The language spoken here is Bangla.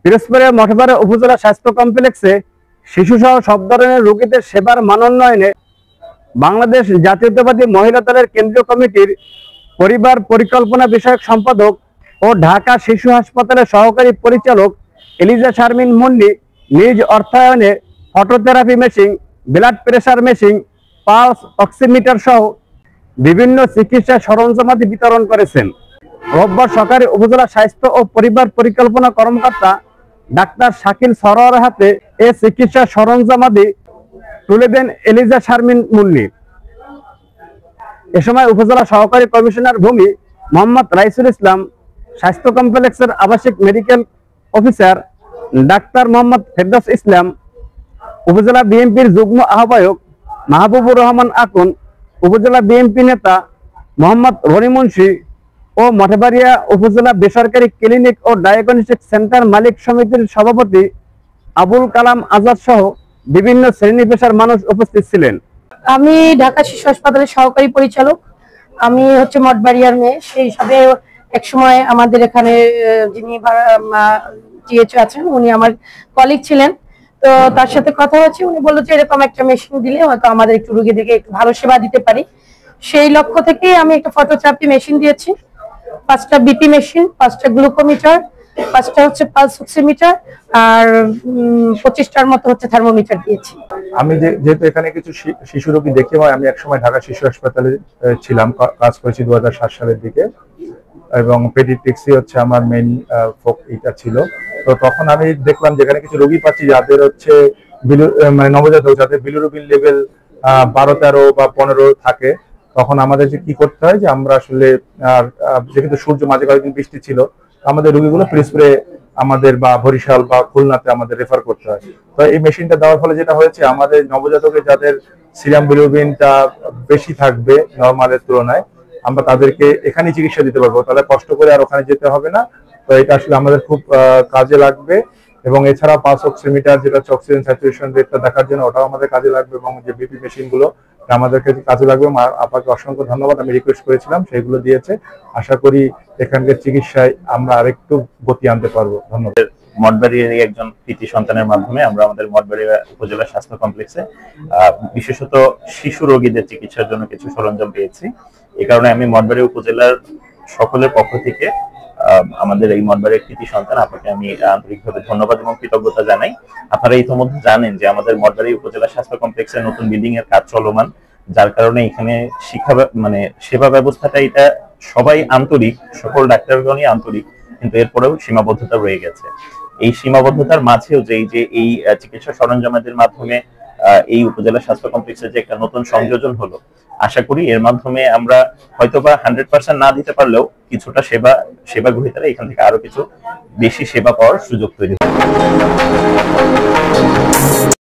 পিরোজপুরের মঠবাড়ি উপজেলা স্বাস্থ্য কমপ্লেক্সে শিশুসহ সব ধরনের রোগীদের সেবার মানোন্নয়নে বাংলাদেশ জাতীয়তাবাদী মহিলা দলের কেন্দ্রীয় কমিটির পরিবার পরিকল্পনা বিষয়ক সম্পাদক ও ঢাকা শিশু হাসপাতালের সহকারী পরিচালক এলিজা শারমিন মুন্নি নিজ অর্থায়নে phototherapy machine, blood pressure machine, pulse oximeter সহ বিভিন্ন চিকিৎসা সরঞ্জামাদি বিতরণ করেছেন। রোববার সকালে উপজেলা স্বাস্থ্য ও পরিবার পরিকল্পনা কর্মকর্তা ডাক্তার শাকিল সরোয়ারের হাতে এ চিকিৎসা সরঞ্জামাদি তুলে দেন এলিজা শারমিন মুন্নি। এ সময় উপজেলা সহকারী কমিশনার ভূমি মোহাম্মদ রাইসুল ইসলাম, স্বাস্থ্য কমপ্লেক্সের আবাসিক medical officer doctor Mohammad Ferdous Islam, উপজেলা বিএনপির যুগ্ম আহ্বায়ক মাহবুবুর রহমান আকুন, উপজেলা বিএনপি নেতা মোহাম্মদ রনি মুন্সি ও মঠবাড়িয়া উপজেলা বেসরকারি ক্লিনিক ও ডায়াগনস্টিক সেন্টার মালিক সমিতির সভাপতি আবুল কালাম আজাদ সহ বিভিন্ন শ্রেণী পেশার মানুষ উপস্থিত ছিলেন। আমি ঢাকা শিশু হাসপাতালের সহকারী পরিচালক। আমি হচ্ছে মঠবাড়িয়ার মেয়ে, সেই হিসাবে একসময় আমাদের এখানে যিনি জিএচও আছেন উনি আমার কলিগ ছিলেন। তো তার সাথে কথা হচ্ছে, উনি বললো যে এরকম একটা মেশিন দিলে হয়তো আমাদের একটু রোগীদেরকে একটু ভালো সেবা দিতে পারি। সেই লক্ষ্য থেকে আমি একটা ফটোথেরাপি মেশিন দিয়েছি, 5টা বিপি মেশিন, 5টা গ্লুকোমিটার, 5টা হচ্ছে পালস অক্সিমিটার আর 25টার মতো হচ্ছে থার্মোমিটার দিয়েছি। আমি যেহেতু এখানে কিছু শিশু রোগী দেখি হয়, আমি একসময় ঢাকা শিশু হাসপাতালে ছিলাম, কাজ করেছি 2007 সালের দিকে, এবং পেডিয়াট্রিক্সই হচ্ছে আমার মেইন এটা ছিল। তো তখন আমি দেখলাম যেখানে কিছু রোগী পাচ্ছি যাদের হচ্ছে মানে নবজাতক, যাদের বিলিরুবিন লেভেল 12, 13 বা 15 থাকে, তখন আমাদের যে কি করতে হয় যে আমরা আসলে যেহেতু সূর্য মাঝে কয়েকদিন বৃষ্টি ছিল, আমাদের রোগীগুলো পিরোজপুরে আমাদের বা বরিশাল বা খুলনাতে আমাদের রেফার করতে হয়। তো এই মেশিনটা দেওয়ার ফলে যেটা হয়েছে, আমাদের নবজাতকের যাদের সিরাম বিলিরুবিনটা বেশি থাকবে নর্মালের তুলনায়, আমরা তাদেরকে এখানেই চিকিৎসা দিতে পারবো, তাদের কষ্ট করে আর ওখানে যেতে হবে না। তো এটা আসলে আমাদের খুব কাজে লাগবে। এবং এছাড়া পালস অক্সিমিটার, যেটা হচ্ছে অক্সিজেন স্যাচুরেশন রেটটা দেখার জন্য, ওটাও আমাদের কাজে লাগবে, এবং যে বিপি মেশিন গুলো আমাদেরকে কাজে লাগবে। আপনাকে অসংখ্য ধন্যবাদ, আমি রিকোয়েস্ট করেছিলাম, সেইগুলো দিয়েছে। আশা করি এখানকার চিকিৎসায় আমরা আরেকটু গতি আনতে পারবো। ধন্যবাদ। মঠবাড়িয়ার একজন কৃতি সন্তানের মাধ্যমে আমরা আমাদের মঠবাড়িয়া উপজেলা স্বাস্থ্য কমপ্লেক্সে বিশেষত শিশু রোগীদের চিকিৎসার জন্য কিছু সরঞ্জাম পেয়েছি। এই কারণে আমি মঠবাড়িয়া উপজেলার সকলের পক্ষ থেকে আমাদের এই মঠবাড়িয়ার কৃতি সন্তান আপনাকে আমি আন্তরিকভাবে ধন্যবাদ এবং কৃতজ্ঞতা জানাই। আপনারা ইতিমধ্যে জানেন যে আমাদের মঠবাড়িয়া উপজেলা স্বাস্থ্য কমপ্লেক্সের নতুন বিল্ডিং এর কাজ চলমান, যার কারণে এখানে শিক্ষা মানে সেবা ব্যবস্থাটা এটা সবাই আন্তরিক, সকল ডাক্তারগণই আন্তরিক, কিন্তু এরপরেও সীমাবদ্ধতা রয়ে গেছে। এই সীমাবদ্ধতার মাঝেও যে এই চিকিৎসা সরঞ্জামের মাধ্যমে এই উপজেলা স্বাস্থ্য কমপ্লেক্সে যে একটা নতুন সংযোজন হলো, আশা করি এর মাধ্যমে আমরা হয়তোবা 100% না দিতে পারলেও কিছুটা সেবা গ্রহীতারা এখান থেকে আরো কিছু বেশি সেবা পাওয়ার সুযোগ তৈরি হবে।